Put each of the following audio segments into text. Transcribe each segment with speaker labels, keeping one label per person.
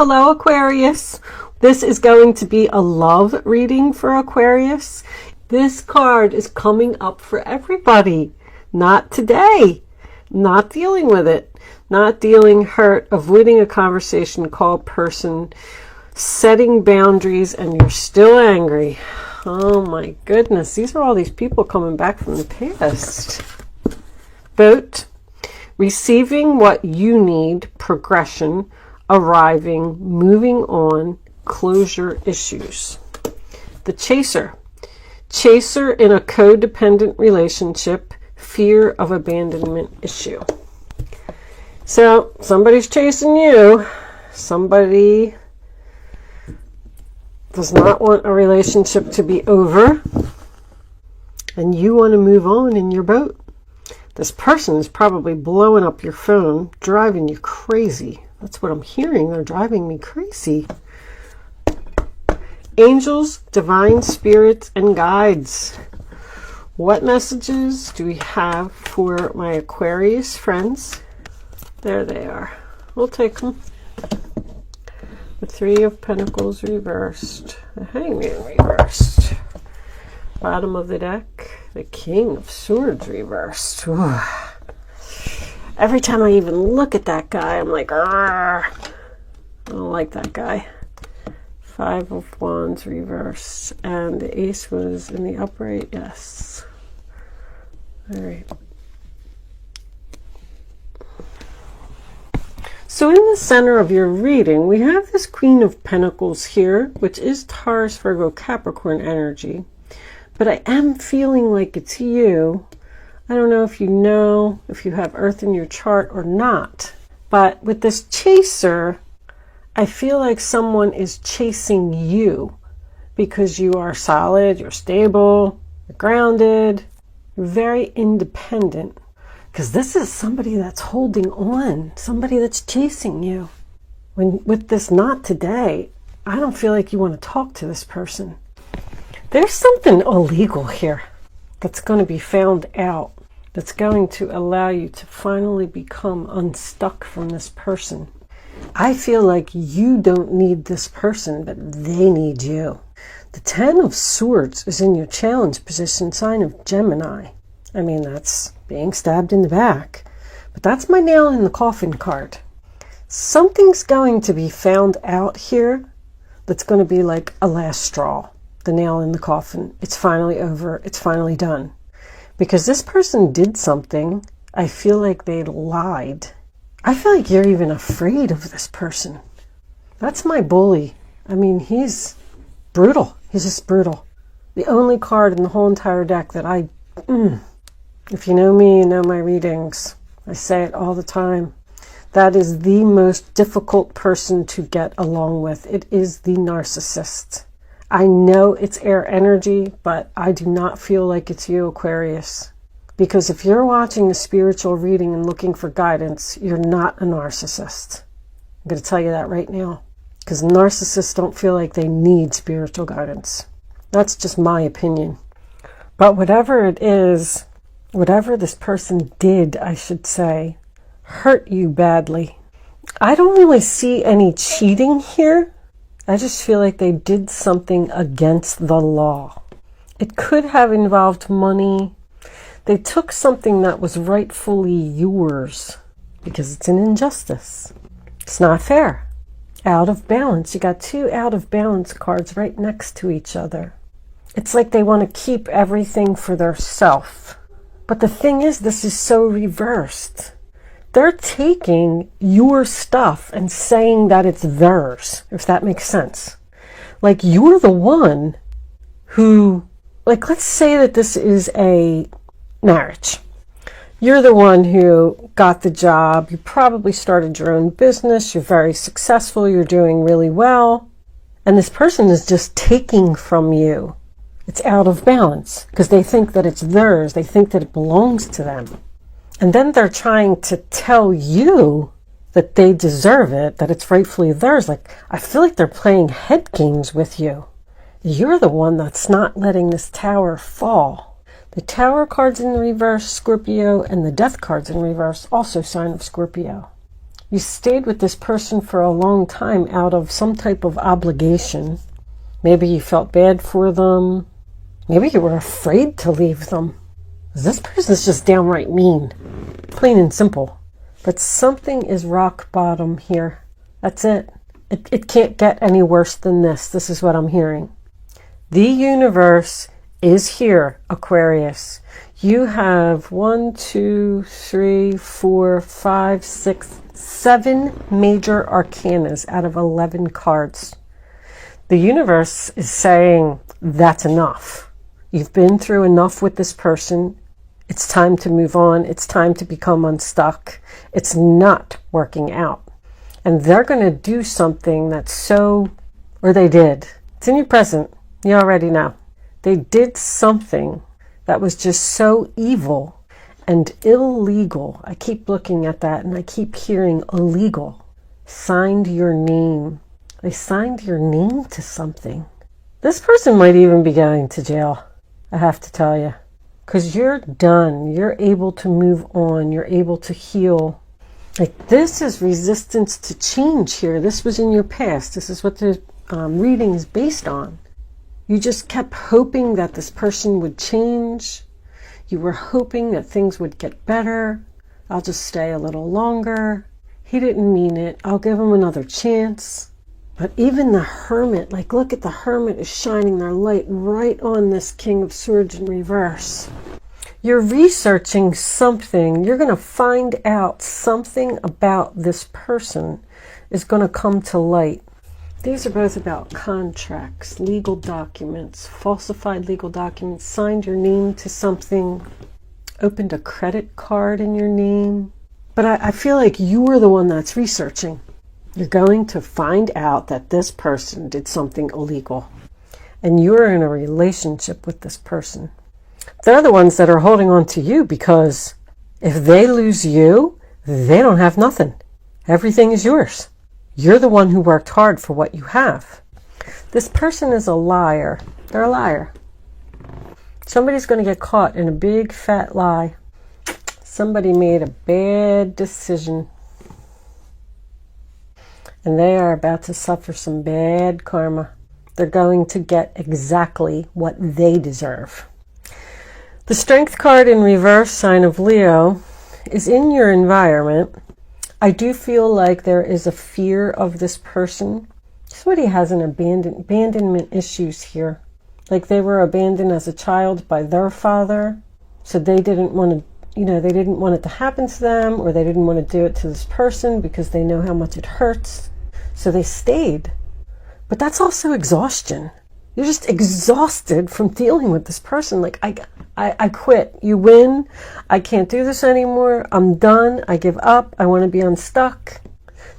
Speaker 1: Hello, Aquarius. This is going to be a love reading for Aquarius. This card is coming up for everybody. Not today. Not dealing with it. Not dealing, hurt, avoiding a conversation, call person, setting boundaries, and you're still angry. Oh my goodness. These are all these people coming back from the past. Boat. Receiving what you need, progression, arriving, moving on, closure issues. The chaser. Chaser in a codependent relationship, fear of abandonment issue. So somebody's chasing you. Somebody does not want a relationship to be over, and you want to move on in your boat. This person is probably blowing up your phone, driving you crazy. That's what I'm hearing. They're driving me crazy. Angels, divine spirits, and guides. What messages do we have for my Aquarius friends? There they are. We'll take them. The Three of Pentacles reversed. The Hangman reversed. Bottom of the deck. The King of Swords reversed. Ooh. Every time I even look at that guy, I'm like, argh. I don't like that guy. Five of Wands reversed. And the Ace was in the upright. Yes. All right. So in the center of your reading, we have this Queen of Pentacles here, which is Taurus, Virgo, Capricorn energy. But I am feeling like it's you. I don't know if you have Earth in your chart or not. But with this chaser, I feel like someone is chasing you because you are solid, you're stable, you're grounded, you're very independent. Because this is somebody that's holding on, somebody that's chasing you. With this not today, I don't feel like you want to talk to this person. There's something illegal here that's going to be found out, that's going to allow you to finally become unstuck from this person. I feel like you don't need this person, but they need you. The Ten of Swords is in your challenge position, sign of Gemini. I mean, that's being stabbed in the back. But that's my nail in the coffin card. Something's going to be found out here that's going to be like a last straw. The nail in the coffin. It's finally over. It's finally done. Because this person did something. I feel like they lied. I feel like you're even afraid of this person. That's my bully. I mean, he's brutal. He's just brutal. The only card in the whole entire deck that if you know me, you know my readings. I say it all the time. That is the most difficult person to get along with. It is the narcissist. I know it's air energy, but I do not feel like it's you, Aquarius. Because if you're watching a spiritual reading and looking for guidance, you're not a narcissist. I'm going to tell you that right now. Because narcissists don't feel like they need spiritual guidance. That's just my opinion. But whatever it is, whatever this person did, I should say, hurt you badly. I don't really see any cheating here. I just feel like they did something against the law. It could have involved money. They took something that was rightfully yours because it's an injustice. It's not fair. Out of balance. You got two out of balance cards right next to each other. It's like they want to keep everything for their self. But the thing is, this is so reversed. They're taking your stuff and saying that it's theirs, if that makes sense. Like, you're the one who, like, let's say that this is a marriage. You're the one who got the job. You probably started your own business. You're very successful. You're doing really well. And this person is just taking from you. It's out of balance because they think that it's theirs. They think that it belongs to them. And then they're trying to tell you that they deserve it, that it's rightfully theirs. Like, I feel like they're playing head games with you. You're the one that's not letting this tower fall. The Tower card's in the reverse, Scorpio, and the Death card's in reverse, also sign of Scorpio. You stayed with this person for a long time out of some type of obligation. Maybe you felt bad for them. Maybe you were afraid to leave them. This person's just downright mean. Plain and simple. But something is rock bottom here. That's it. It can't get any worse than this. This is what I'm hearing. The universe is here, Aquarius. You have 1, 2, 3, 4, 5, 6, 7 major arcanas out of 11 cards. The universe is saying that's enough. You've been through enough with this person. It's time to move on. It's time to become unstuck. It's not working out. And they're going to do something that's so, or they did. It's in your present. You already know. They did something that was just so evil and illegal. I keep looking at that and I keep hearing illegal. Signed your name. They signed your name to something. This person might even be going to jail, I have to tell you. Because you're done. You're able to move on. You're able to heal. Like, this is resistance to change here. This was in your past. This is what the reading is based on. You just kept hoping that this person would change. You were hoping that things would get better. I'll just stay a little longer. He didn't mean it. I'll give him another chance. But even the Hermit, like, look at the Hermit is shining their light right on this King of Swords in reverse. You're researching something. You're going to find out something about this person is going to come to light. These are both about contracts, legal documents, falsified legal documents, signed your name to something, opened a credit card in your name. But I feel like you were the one that's researching. You're going to find out that this person did something illegal. And you're in a relationship with this person. They're the ones that are holding on to you because if they lose you, they don't have nothing. Everything is yours. You're the one who worked hard for what you have. This person is a liar. They're a liar. Somebody's going to get caught in a big fat lie. Somebody made a bad decision. And they are about to suffer some bad karma. They're going to get exactly what they deserve. The Strength card in reverse, sign of Leo, is in your environment. I do feel like there is a fear of this person. Somebody has an abandonment issues here. Like they were abandoned as a child by their father. So they didn't want to, they didn't want it to happen to them, or they didn't want to do it to this person because they know how much it hurts. So they stayed. But that's also exhaustion. You're just exhausted from dealing with this person. Like, I quit. You win. I can't do this anymore. I'm done. I give up. I want to be unstuck.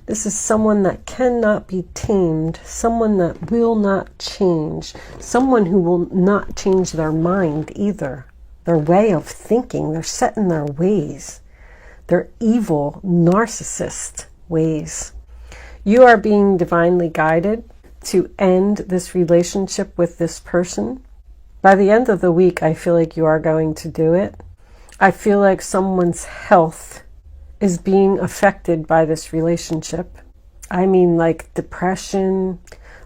Speaker 1: This is someone that cannot be tamed. Someone that will not change. Someone who will not change their mind either. Their way of thinking. They're set in their ways. They're evil, narcissist ways. You are being divinely guided to end this relationship with this person. By the end of the week, I feel like you are going to do it. I feel like someone's health is being affected by this relationship. I mean, like depression,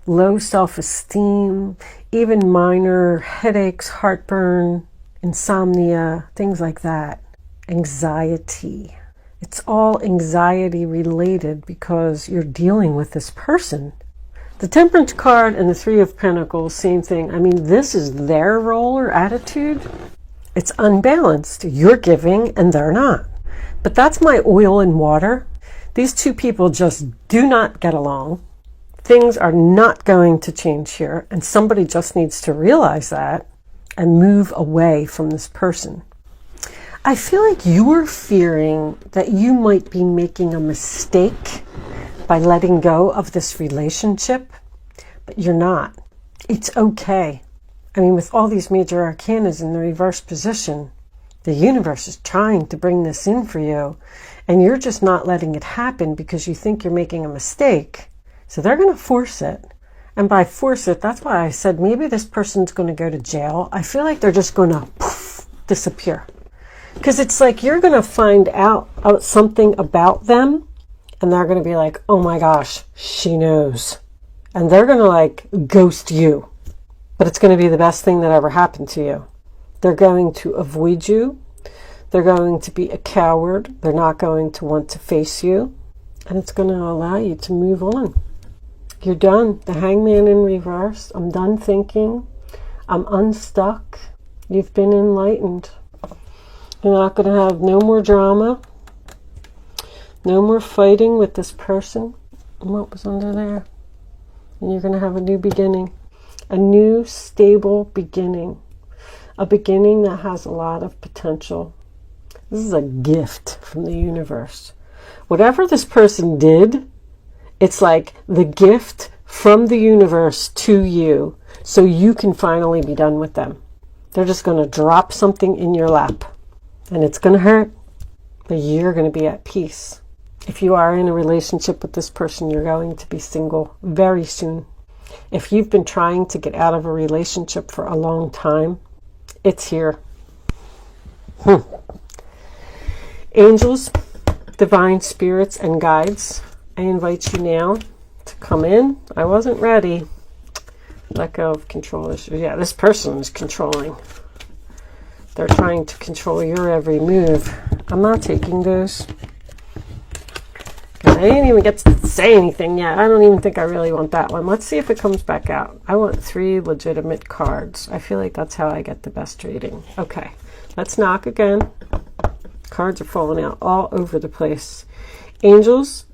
Speaker 1: low self-esteem, even minor headaches, heartburn, insomnia, things like that. Anxiety. It's all anxiety related because you're dealing with this person. The Temperance card and the Three of Pentacles, same thing. I mean, this is their role or attitude. It's unbalanced. You're giving and they're not. But that's my oil and water. These two people just do not get along. Things are not going to change here. And somebody just needs to realize that and move away from this person. I feel like you're fearing that you might be making a mistake by letting go of this relationship, but you're not. It's okay. I mean, with all these major arcanas in the reverse position, the universe is trying to bring this in for you, and you're just not letting it happen because you think you're making a mistake. So they're going to force it. And by force it, that's why I said maybe this person's going to go to jail. I feel like they're just going to disappear. Because it's like you're going to find out something about them, and they're going to be like, oh my gosh, she knows. And they're going to like ghost you. But it's going to be the best thing that ever happened to you. They're going to avoid you. They're going to be a coward. They're not going to want to face you. And it's going to allow you to move on. You're done. The Hangman in reverse. I'm done thinking. I'm unstuck. You've been enlightened. You're not going to have no more drama. No more fighting with this person. What was under there? And you're going to have a new beginning. A new, stable beginning. A beginning that has a lot of potential. This is a gift from the universe. Whatever this person did, it's like the gift from the universe to you, so you can finally be done with them. They're just going to drop something in your lap. And it's going to hurt, but you're going to be at peace. If you are in a relationship with this person, you're going to be single very soon. If you've been trying to get out of a relationship for a long time, it's here. Angels, divine spirits, and guides, I invite you now to come in. I wasn't ready. Let go of control issues. Yeah, this person is controlling. They're trying to control your every move. I'm not taking those. I didn't even get to say anything yet. I don't even think I really want that one. Let's see if it comes back out. I want 3 legitimate cards. I feel like that's how I get the best reading. Okay, let's knock again. Cards are falling out all over the place. Angels,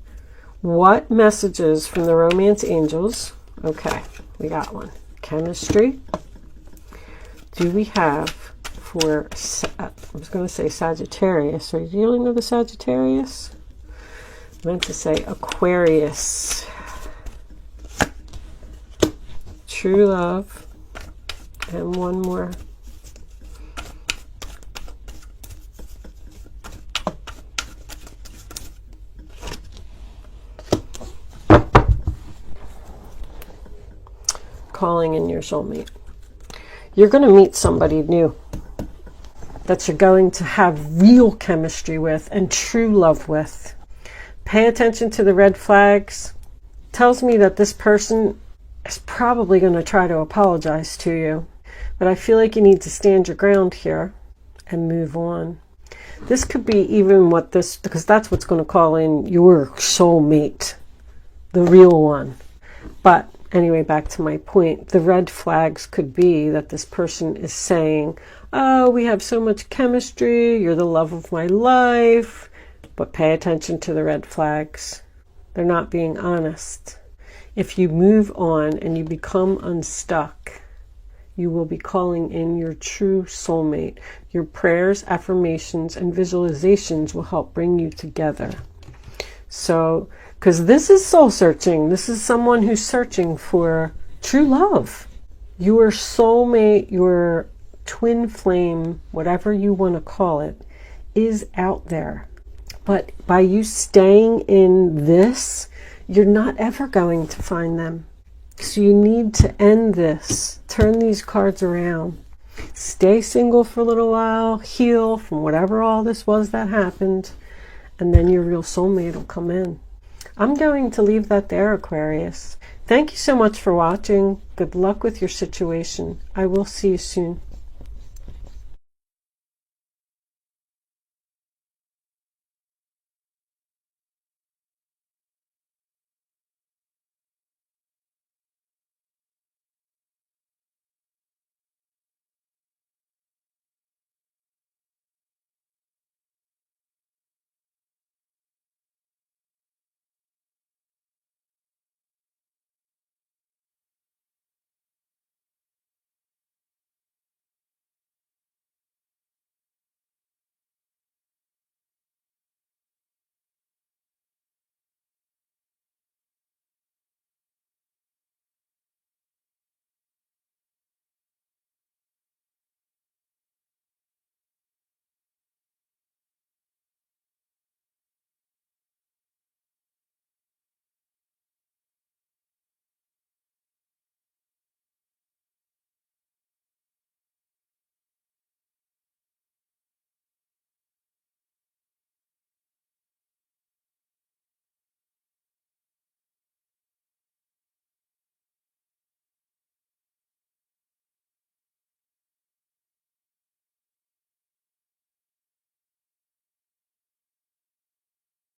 Speaker 1: what messages from the romance angels? Okay, we got one. Chemistry. Do we have for, I was going to say Sagittarius. Are you dealing with a Sagittarius? I meant to say Aquarius. True love. And one more. Calling in your soulmate. You're going to meet somebody new that you're going to have real chemistry with and true love with. Pay attention to the red flags. Tells me that this person is probably going to try to apologize to you. But I feel like you need to stand your ground here and move on. This could be even what this, because that's what's going to call in your soulmate, the real one. But anyway, back to my point. The red flags could be that this person is saying, oh, we have so much chemistry. You're the love of my life. But pay attention to the red flags. They're not being honest. If you move on and you become unstuck, you will be calling in your true soulmate. Your prayers, affirmations, and visualizations will help bring you together. So, because this is soul searching. This is someone who's searching for true love. Your soulmate, your twin flame, whatever you want to call it, is out there. But by you staying in this, you're not ever going to find them. So you need to end this. Turn these cards around. Stay single for a little while. Heal from whatever all this was that happened. And then your real soulmate will come in. I'm going to leave that there, Aquarius. Thank you so much for watching. Good luck with your situation. I will see you soon.